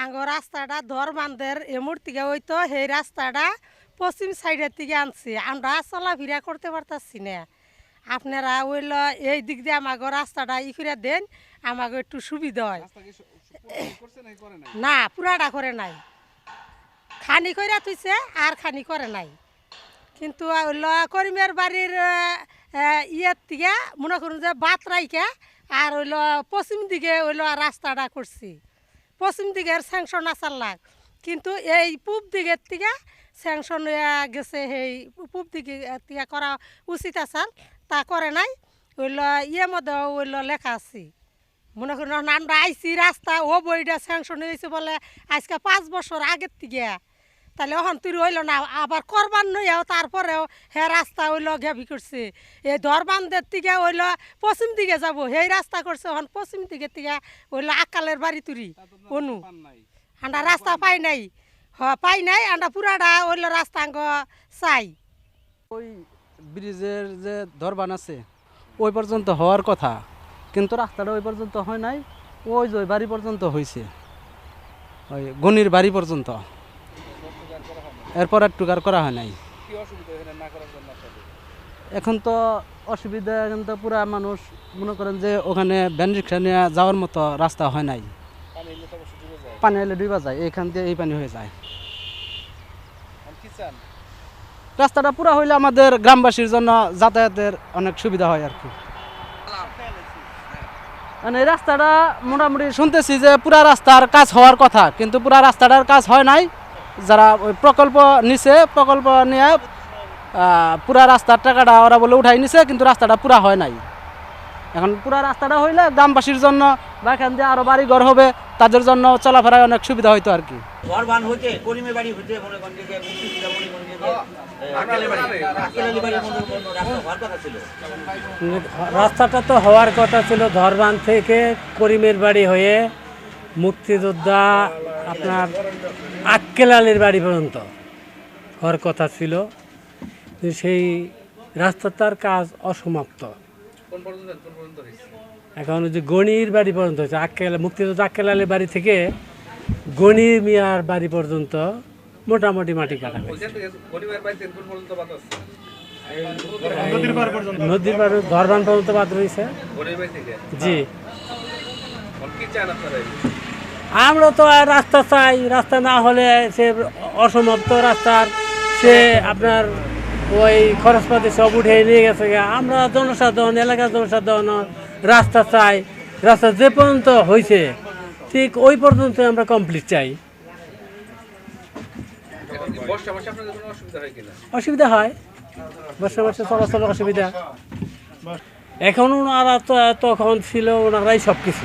আঙ্গ রাস্তাটা ধরবান্ধের এমুর থেকে হইতো সেই রাস্তাটা পশ্চিম সাইডের থেকে আনছি আমরা চলাফেরা করতে পারতাছি না আপনারা ওইল এই দিক দিয়ে আমাকে রাস্তাটা ই করে দেন আমাকে একটু সুবিধা হয় না পুরাটা করে নাই খানি কইরা তুইছে আর খানি করে নাই কিন্তু ওইল করিমের বাড়ির ইয়ের থেকে মনে করুন যে বাত রাইকা আর ওইল পশ্চিম দিকে ওইল রাস্তাটা করছি পশ্চিম দিকের স্যাংশন আসার লাগ কিন্তু এই পূব দিকের থেকে স্যাংশন গেছে সেই পূব দিকে থেকে করা উচিত আসাল তা করে নাই ওইল ইয়ে মধ্যে ওইল লেখা আছে মনে করুন আমরা আইসি রাস্তা ও বইটা স্যাংশন হয়েছে বলে আজকে 5 বছর আগের থেকে তাহলে ওখান তুই রইল না আবার করবার নইয়াও তারপরেও হে রাস্তা ওইল ঘেবি করছে এই ধরবান্ধের থেকে ওইল পশ্চিম দিকে যাব সেই রাস্তা করছে ওখান পশ্চিম দিকের থেকে ওইল আকালের বাড়ি তুরি অনু আমরা রাস্তা পাই নাই পাই নাই আমরা পুরাটা ওইল রাস্তা আঙ্গ চাই ওই ব্রিজের যে ধরবান আছে ওই পর্যন্ত হওয়ার কথা কিন্তু রাস্তাটা ওই পর্যন্ত হয় নাই ওই যে ওই বাড়ি পর্যন্ত হয়েছে ওই গনির বাড়ি পর্যন্ত এরপর একটু আর করা হয় নাই এখন তো অসুবিধা এখন তো পুরা মানুষ মনে করেন যে ওখানে ভ্যান রিক্সা নিয়ে যাওয়ার মতো রাস্তা হয় নাই পানি এলে ডুবা যায় এইখান দিয়ে এই পানি হয়ে যায় রাস্তাটা পুরা হইলে আমাদের গ্রামবাসীর জন্য যাতায়াতের অনেক সুবিধা হয় আর কি মানে এই রাস্তাটা মোটামুটি শুনতেছি যে পুরা রাস্তার কাজ হওয়ার কথা কিন্তু পুরা রাস্তাটার কাজ হয় নাই যারা ওই প্রকল্প নিছে প্রকল্প নিয়ে পুরা রাস্তার টাকাটা ওরা বলে উঠাই নিছে কিন্তু রাস্তাটা পুরা হয় নাই এখন পুরা রাস্তাটা হইলে গ্রামবাসীর জন্য বা এখান দিয়ে আরো বাড়ি ঘর হবে তাদের জন্য চলাফেরায় অনেক সুবিধা হইতো আর কি ঘরবান হইতে করিমের বাড়ি হইতে মনে করেন যে আকেলালি বাড়ি মনে করেন রাস্তা হওয়ার কথা ছিল রাস্তাটা তো হওয়ার কথা ছিল ধরবান থেকে করিমের বাড়ি হয়ে মুক্তিযোদ্ধা আপনার আক্কেলালির বাড়ি পর্যন্ত হওয়ার কথা ছিল সেই রাস্তাটার কাজ অসমাপ্ত এখন যে গণির বাড়ি পর্যন্ত হচ্ছে মুক্তিযোদ্ধা আক্কেলালির বাড়ি থেকে গণি মিয়ার বাড়ি পর্যন্ত মোটামুটি মাটি কাটা হয়েছে নদীর পার ধরবান পর্যন্ত বাদ রয়েছে জি আমরা তো আর রাস্তা চাই রাস্তা না হলে সে অসমাপ্ত রাস্তার সে আপনার ওই খরচপাতি সব উঠে নিয়ে গেছে আমরা জনসাধারণ এলাকার জনসাধারণ রাস্তা চাই রাস্তা যে পর্যন্ত হয়েছে ঠিক ওই পর্যন্ত আমরা কমপ্লিট চাই অসুবিধা হয় বর্ষা মাসে চলাচল অসুবিধা এখন ওনারা তো তখন ছিল ওনারাই সব কিছু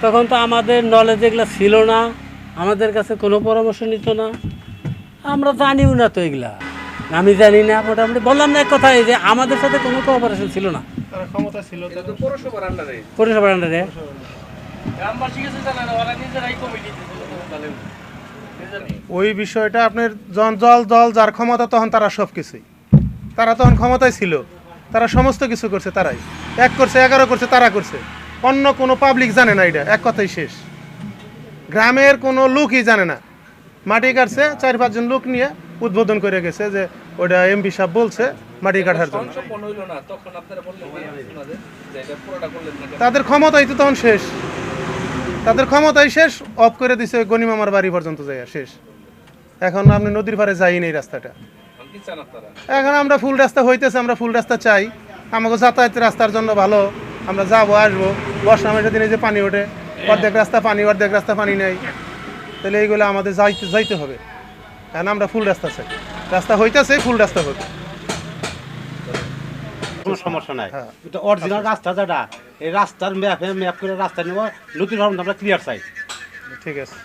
তখন তো আমাদের নলেজ এগুলো ছিল না আমাদের কাছে কোনো পরামর্শ নিত না আমরা জানিও না তো এগুলা আমি জানি না মোটামুটি বললাম না এক কথাই যে আমাদের সাথে কোনো কোঅপারেশন ছিল না পৌরসভার আন্ডারে ওই বিষয়টা আপনার জল জল যার ক্ষমতা তখন তারা সব কিছুই তারা তখন ক্ষমতায় ছিল তারা সমস্ত কিছু করছে তারাই 1 করছে 11 করছে তারা করছে অন্য কোনো পাবলিক জানে না এটা এক কথাই শেষ গ্রামের কোনো লোকই জানে না মাটি কাটছে 4-5 জন লোক নিয়ে উদ্বোধন করে গেছে যে ওটা এমপি সাহেব বলছে মাটি কাটার জন্য তাদের ক্ষমতাই তো তখন শেষ তাদের ক্ষমতাই শেষ অফ করে দিছে গনিমামার বাড়ি পর্যন্ত যায় শেষ এখন আপনি নদীর পাড়ে যাইনি এই রাস্তাটা এখন আমরা ফুল রাস্তা হইতেছে আমরা ফুল রাস্তা চাই আমাকে যাতায়াতের রাস্তার জন্য ভালো আমরা যাবো আসবো বর্ষা মাসের দিনে যে পানি ওঠে অর্ধেক রাস্তা পানি নেই তাহলে এইগুলো আমাদের যাইতে হবে কারণ আমরা ফুল রাস্তা চাই রাস্তা হইতেছে ফুল রাস্তা হবে কোনো সমস্যা নাই এটা অরিজিনাল রাস্তা যেটা এই রাস্তার ম্যাপ করে রাস্তা নেব নদীর আমরা ক্লিয়ার চাই ঠিক আছে